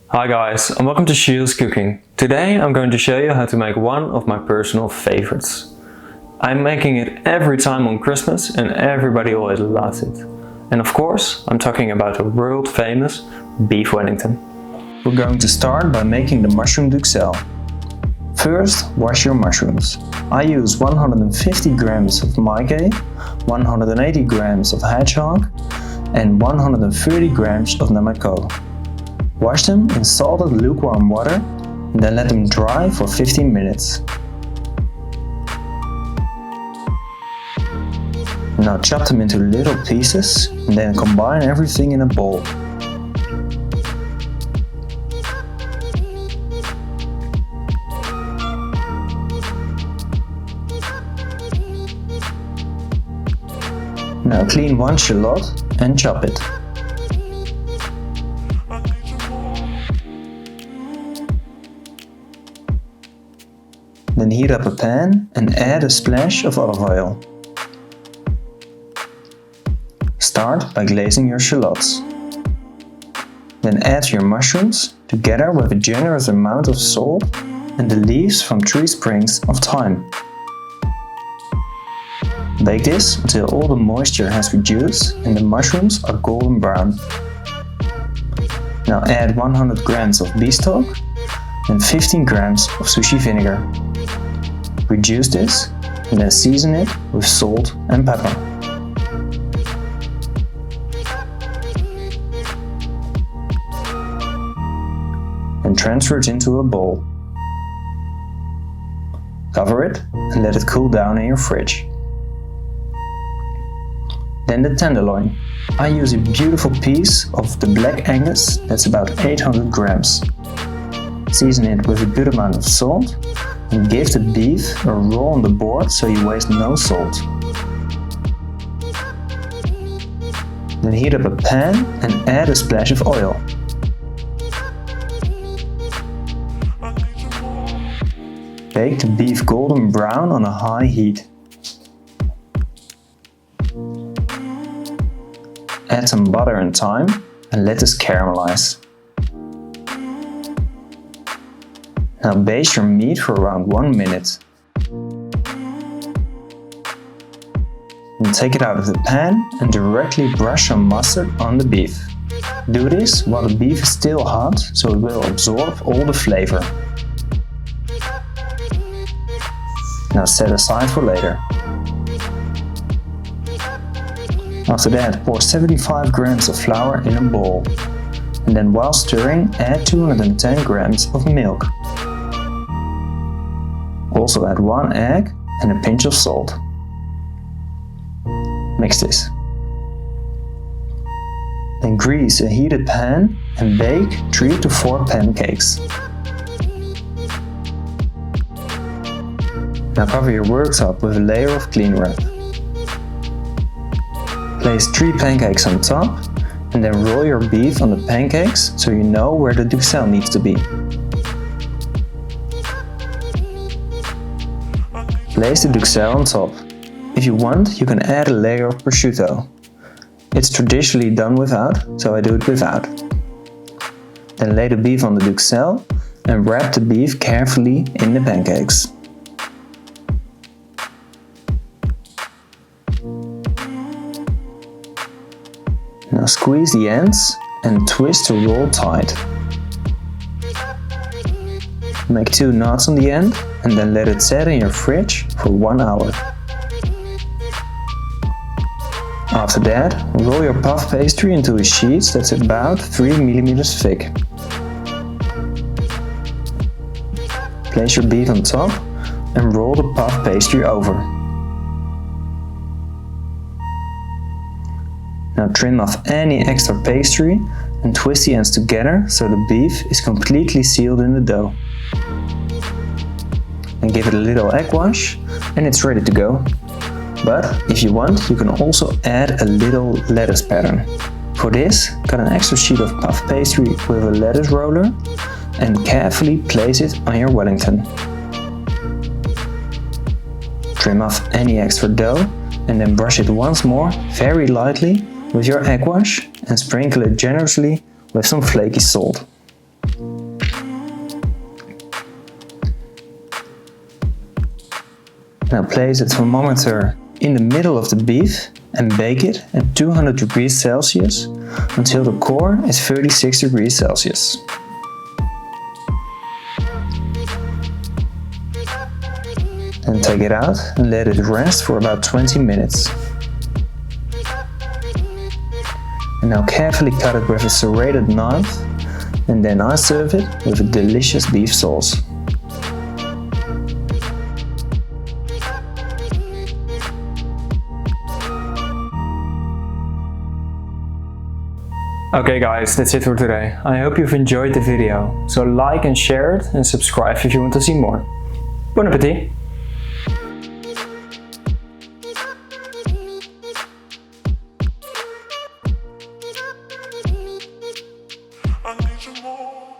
Hi guys, and welcome to Shield's Cooking. Today I'm going to show you how to make one of my personal favorites. I'm making it every time on Christmas and everybody always loves it. And of course, I'm talking about the world famous beef Wellington. We're going to start by making the mushroom duxelle. First, wash your mushrooms. I use 150 grams of Maitake, 180 grams of Hedgehog and 130 grams of Nameko. Wash them in salted lukewarm water and then let them dry for 15 minutes. Now chop them into little pieces and then combine everything in a bowl. Now clean one shallot and chop it. Then heat up a pan and add a splash of olive oil. Start by glazing your shallots. Then add your mushrooms together with a generous amount of salt and the leaves from 3 sprigs of thyme. Bake this until all the moisture has reduced and the mushrooms are golden brown. Now add 100 grams of beef stock and 15 grams of sushi vinegar. Reduce this and then season it with salt and pepper. And transfer it into a bowl. Cover it and let it cool down in your fridge. Then the tenderloin. I use a beautiful piece of the black Angus that's about 800 grams. Season it with a good amount of salt and give the beef a roll on the board so you waste no salt. Then heat up a pan and add a splash of oil. Bake the beef golden brown on a high heat. Add some butter and thyme and let this caramelize. Now baste your meat for around 1 minute. Then take it out of the pan and directly brush some mustard on the beef. Do this while the beef is still hot so it will absorb all the flavor. Now set aside for later. After that, pour 75 grams of flour in a bowl. And then while stirring, add 210 grams of milk. Also add 1 egg and a pinch of salt. Mix this. Then grease a heated pan and bake 3 to 4 pancakes. Now cover your worktop with a layer of cling wrap. Place 3 pancakes on top and then roll your beef on the pancakes so you know where the duxelle needs to be. Place the duxelle on top. If you want, you can add a layer of prosciutto. It's traditionally done without, so I do it without. Then lay the beef on the duxelle and wrap the beef carefully in the pancakes. Now squeeze the ends and twist to roll tight. Make 2 knots on the end and then let it set in your fridge for 1 hour. After that, roll your puff pastry into a sheet that's about 3 mm thick. Place your beef on top and roll the puff pastry over. Now trim off any extra pastry and twist the ends together so the beef is completely sealed in the dough. And give it a little egg wash and it's ready to go. But if you want, you can also add a little lettuce pattern. For this, cut an extra sheet of puff pastry with a lettuce roller and carefully place it on your Wellington. Trim off any extra dough and then brush it once more very lightly with your egg wash and sprinkle it generously with some flaky salt. Now place a thermometer in the middle of the beef and bake it at 200 degrees Celsius until the core is 36 degrees Celsius. Then take it out and let it rest for about 20 minutes. And now carefully cut it with a serrated knife, and then I serve it with a delicious beef sauce. Okay guys, that's it for today. I hope you've enjoyed the video. So like and share it and subscribe if you want to see more. Bon appetit! I need you more.